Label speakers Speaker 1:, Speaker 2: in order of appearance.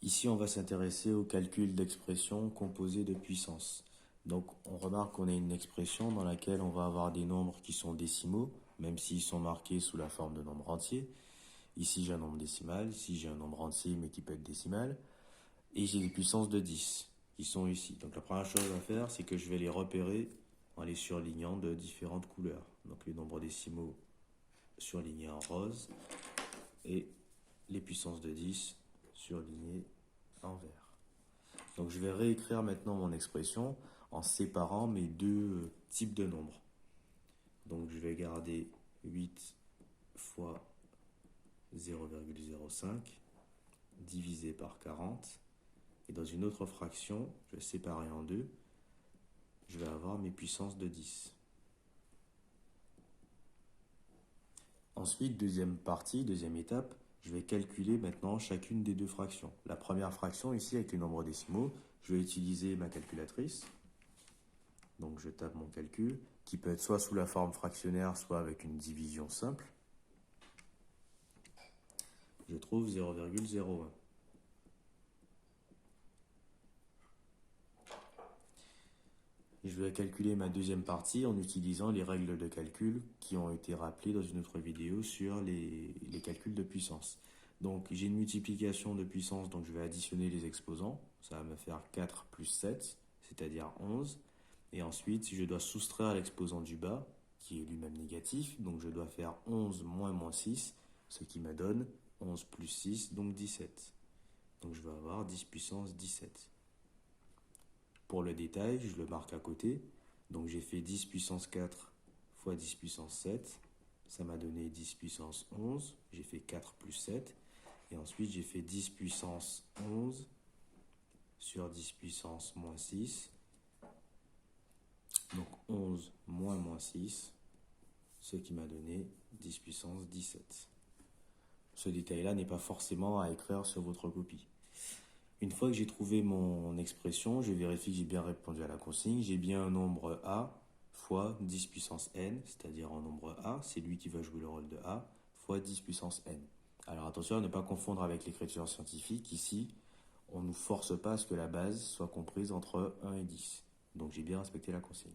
Speaker 1: Ici, on va s'intéresser au calcul d'expressions composées de puissances. Donc, on remarque qu'on a une expression dans laquelle on va avoir des nombres qui sont décimaux, même s'ils sont marqués sous la forme de nombres entiers. Ici, j'ai un nombre décimal, ici, j'ai un nombre entier, mais qui peut être décimal. Et j'ai des puissances de 10 qui sont ici. Donc, la première chose à faire, c'est que je vais les repérer en les surlignant de différentes couleurs. Donc, les nombres décimaux surlignés en rose et les puissances de 10 surlignées en vert. Donc je vais réécrire maintenant mon expression en séparant mes deux types de nombres. Donc je vais garder 8 fois 0,05 divisé par 40. Et dans une autre fraction, je vais séparer en deux. Je vais avoir mes puissances de 10. Ensuite, deuxième partie, deuxième étape, je vais calculer maintenant chacune des deux fractions. La première fraction, ici, avec les nombres décimaux, je vais utiliser ma calculatrice. Donc je tape mon calcul, qui peut être soit sous la forme fractionnaire, soit avec une division simple. Je trouve 0,01. Je vais calculer ma deuxième partie en utilisant les règles de calcul qui ont été rappelées dans une autre vidéo sur les calculs de puissance. Donc j'ai une multiplication de puissance, donc je vais additionner les exposants. Ça va me faire 4 plus 7, c'est-à-dire 11. Et ensuite, je dois soustraire l'exposant du bas, qui est lui-même négatif. Donc je dois faire 11 moins moins 6, ce qui me donne 11 plus 6, donc 17. Donc je vais avoir 10 puissance 17. Pour le détail, je le marque à côté. Donc j'ai fait 10 puissance 4 fois 10 puissance 7. Ça m'a donné 10 puissance 11. J'ai fait 4 plus 7. Et ensuite, j'ai fait 10 puissance 11 sur 10 puissance moins 6. Donc 11 moins moins 6, ce qui m'a donné 10 puissance 17. Ce détail-là n'est pas forcément à écrire sur votre copie. Une fois que j'ai trouvé mon expression, je vérifie que j'ai bien répondu à la consigne. J'ai bien un nombre A fois 10 puissance n, c'est-à-dire un nombre A, c'est lui qui va jouer le rôle de A, fois 10 puissance n. Alors attention à ne pas confondre avec l'écriture scientifique. Ici, on ne nous force pas à ce que la base soit comprise entre 1 et 10. Donc j'ai bien respecté la consigne.